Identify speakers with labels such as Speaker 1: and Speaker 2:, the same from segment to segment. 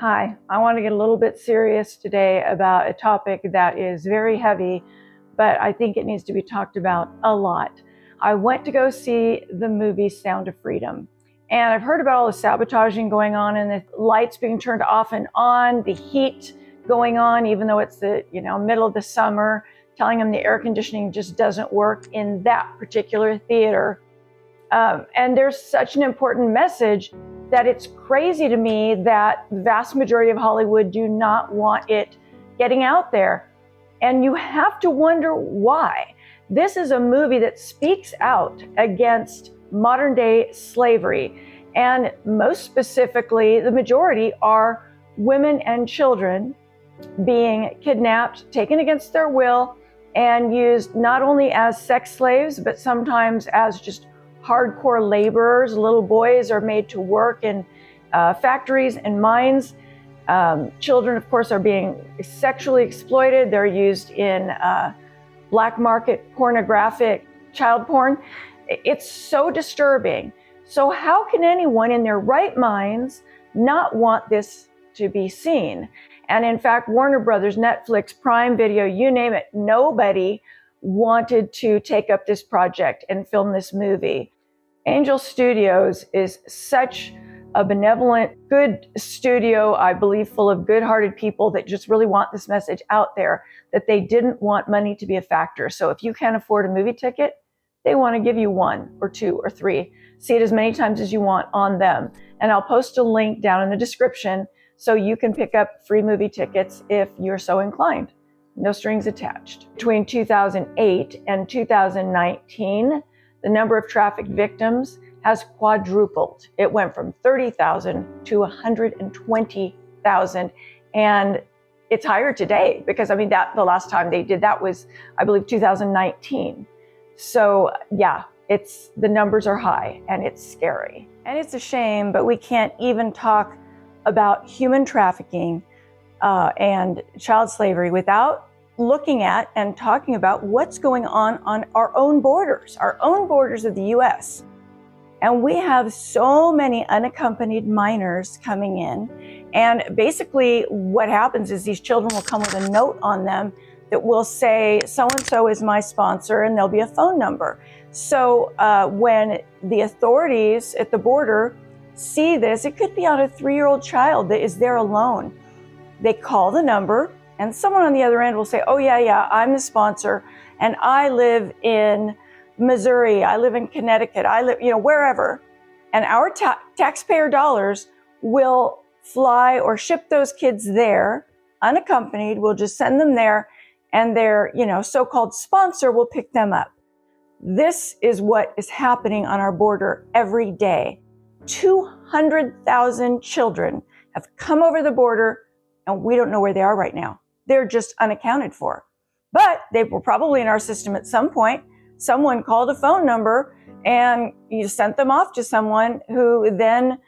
Speaker 1: Hi, I want to get a little bit serious today about a topic that is very heavy, but I think it needs to be talked about a lot. I went to go see the movie Sound of Freedom, and I've heard about all the sabotaging going on and the lights being turned off and on, the heat going on, even though it's the middle of the summer, telling them the air conditioning just doesn't work in that particular theater. And there's such an important message that it's crazy to me that the vast majority of Hollywood do not want it getting out there. And you have to wonder why. This is a movie that speaks out against modern day slavery. And most specifically, the majority are women and children being kidnapped, taken against their will, and used not only as sex slaves, but sometimes as just hardcore laborers. Little boys are made to work in factories and mines. Children, of course, are being sexually exploited. They're used in black market pornographic child porn. It's so disturbing. So how can anyone in their right minds not want this to be seen? And in fact, Warner Brothers, Netflix, Prime Video, you name it, nobody wanted to take up this project and film this movie. Angel Studios is such a benevolent, good studio, I believe, full of good-hearted people that just really want this message out there, that they didn't want money to be a factor. So if you can't afford a movie ticket, they want to give you 1 or 2 or 3. See it as many times as you want on them. And I'll post a link down in the description so you can pick up free movie tickets if you're so inclined. No strings attached. Between 2008 and 2019, the number of trafficked victims has quadrupled. It went from 30,000 to 120,000. And it's higher today because, the last time they did that was, I believe, 2019. So yeah, the numbers are high and it's scary. And it's a shame, but we can't even talk about human trafficking and child slavery without looking at and talking about what's going on our own borders of the US. And we have so many unaccompanied minors coming in. And basically what happens is these children will come with a note on them that will say, so-and-so is my sponsor, and there'll be a phone number. So when the authorities at the border see this, it could be on a 3-year-old child that is there alone. They call the number, and someone on the other end will say, oh yeah, I'm the sponsor, and I live in Missouri, I live in Connecticut, I live, wherever. And our taxpayer dollars will fly or ship those kids there, unaccompanied. We'll just send them there, and their, so-called sponsor will pick them up. This is what is happening on our border every day. 200,000 children have come over the border, and we don't know where they are right now. They're just unaccounted for. But they were probably in our system at some point. Someone called a phone number and you sent them off to someone who then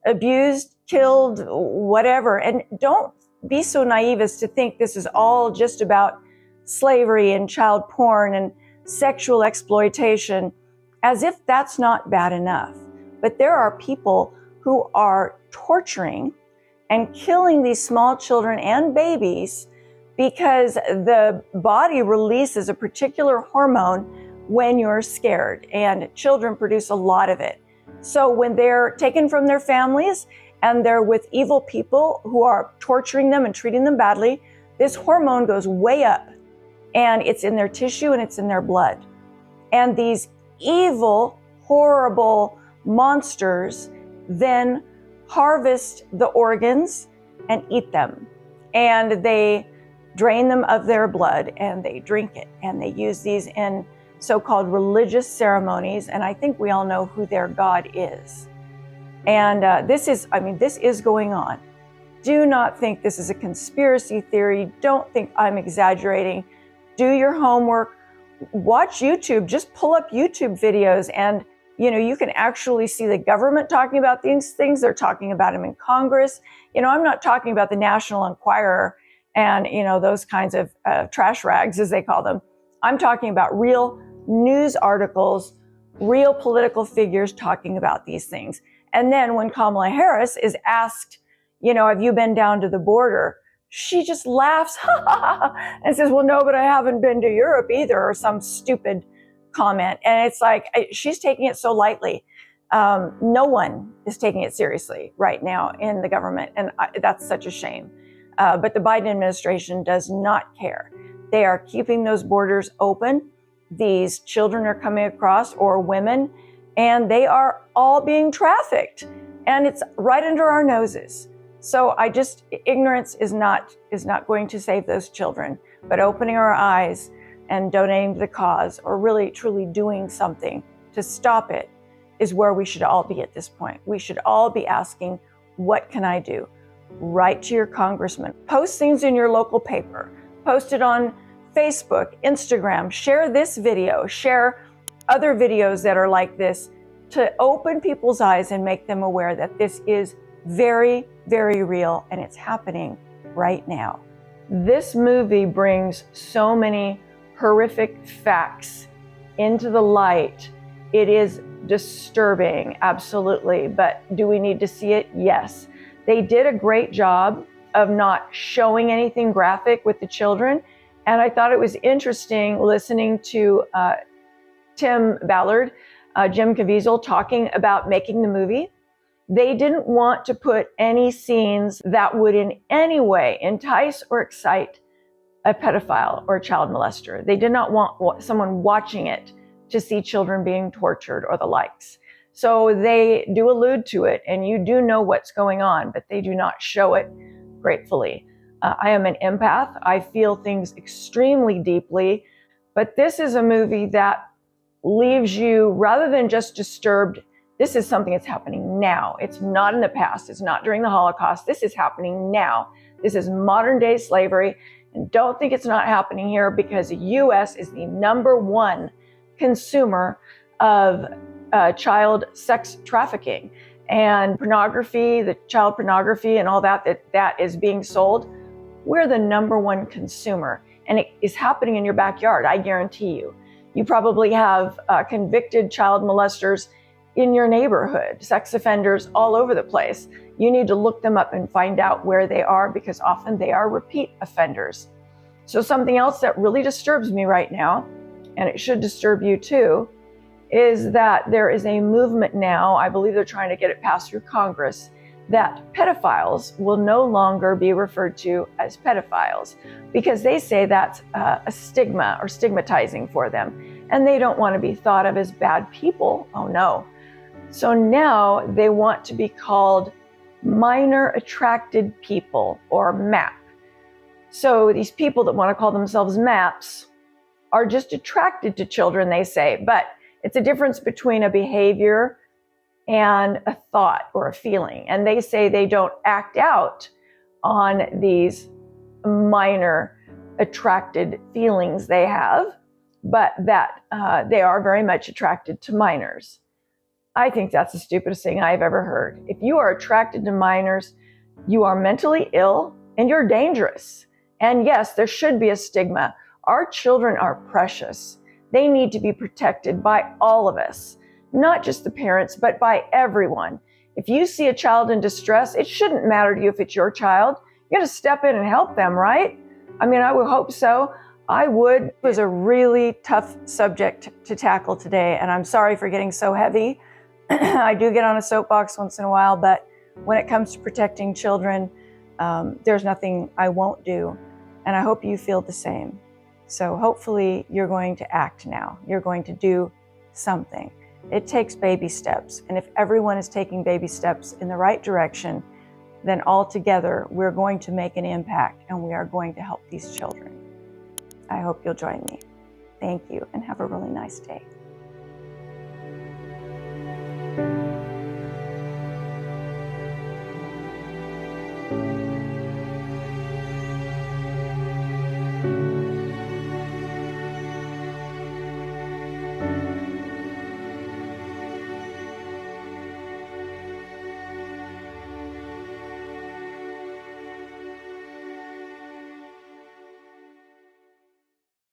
Speaker 1: abused, killed, whatever. And don't be so naive as to think this is all just about slavery and child porn and sexual exploitation, as if that's not bad enough. But there are people who are torturing and killing these small children and babies because the body releases a particular hormone when you're scared, and children produce a lot of it. So when they're taken from their families and they're with evil people who are torturing them and treating them badly, this hormone goes way up, and it's in their tissue and it's in their blood. And these evil, horrible monsters then harvest the organs and eat them. And they drain them of their blood and they drink it. And they use these in so-called religious ceremonies. And I think we all know who their God is. And this is going on. Do not think this is a conspiracy theory. Don't think I'm exaggerating. Do your homework. Watch YouTube. Just pull up YouTube videos and you can actually see the government talking about these things. They're talking about them in Congress. I'm not talking about the National Enquirer and, those kinds of trash rags, as they call them. I'm talking about real news articles, real political figures talking about these things. And then when Kamala Harris is asked, have you been down to the border? She just laughs and says, well, no, but I haven't been to Europe either, or some stupid comment. And it's like, she's taking it so lightly. No one is taking it seriously right now in the government, and that's such a shame. But the Biden administration does not care. They are keeping those borders open. These children are coming across, or women, and they are all being trafficked, and it's right under our noses. So ignorance is not going to save those children, but opening our eyes and donating to the cause, or really truly doing something to stop it, is where we should all be at this point. We should all be asking, what can I do? Write to your congressman, post things in your local paper, post it on Facebook, Instagram, share this video, share other videos that are like this, to open people's eyes and make them aware that this is very, very real, and it's happening right now. This movie brings so many horrific facts into the light. It is disturbing, absolutely, but do we need to see it? Yes. They did a great job of not showing anything graphic with the children, and I thought it was interesting listening to Tim Ballard, Jim Caviezel, talking about making the movie. They didn't want to put any scenes that would in any way entice or excite a pedophile or a child molester. They did not want someone watching it to see children being tortured or the likes. So they do allude to it, and you do know what's going on, but they do not show it gratefully. I am an empath. I feel things extremely deeply, but this is a movie that leaves you, rather than just disturbed, this is something that's happening now. It's not in the past. It's not during the Holocaust. This is happening now. This is modern day slavery. And don't think it's not happening here, because the U.S. is the #1 consumer of child sex trafficking and pornography, the child pornography and all that is being sold. We're the #1 consumer, and it is happening in your backyard, I guarantee you. You probably have convicted child molesters in your neighborhood, sex offenders all over the place. You need to look them up and find out where they are, because often they are repeat offenders. So something else that really disturbs me right now, and it should disturb you too, is that there is a movement now, I believe they're trying to get it passed through Congress, that pedophiles will no longer be referred to as pedophiles, because they say that's a stigma or stigmatizing for them, and they don't want to be thought of as bad people. Oh no. So now they want to be called minor attracted people, or MAP. So these people that want to call themselves MAPs are just attracted to children, they say, but it's a difference between a behavior and a thought or a feeling. And they say they don't act out on these minor attracted feelings they have, but that they are very much attracted to minors. I think that's the stupidest thing I've ever heard. If you are attracted to minors, you are mentally ill and you're dangerous. And yes, there should be a stigma. Our children are precious. They need to be protected by all of us, not just the parents, but by everyone. If you see a child in distress, it shouldn't matter to you if it's your child. You got to step in and help them, right? I mean, I would hope so. I would. It was a really tough subject to tackle today, and I'm sorry for getting so heavy. I do get on a soapbox once in a while, but when it comes to protecting children, there's nothing I won't do, and I hope you feel the same. So hopefully you're going to act now. You're going to do something. It takes baby steps, and if everyone is taking baby steps in the right direction, then all together we're going to make an impact, and we are going to help these children. I hope you'll join me. Thank you, and have a really nice day.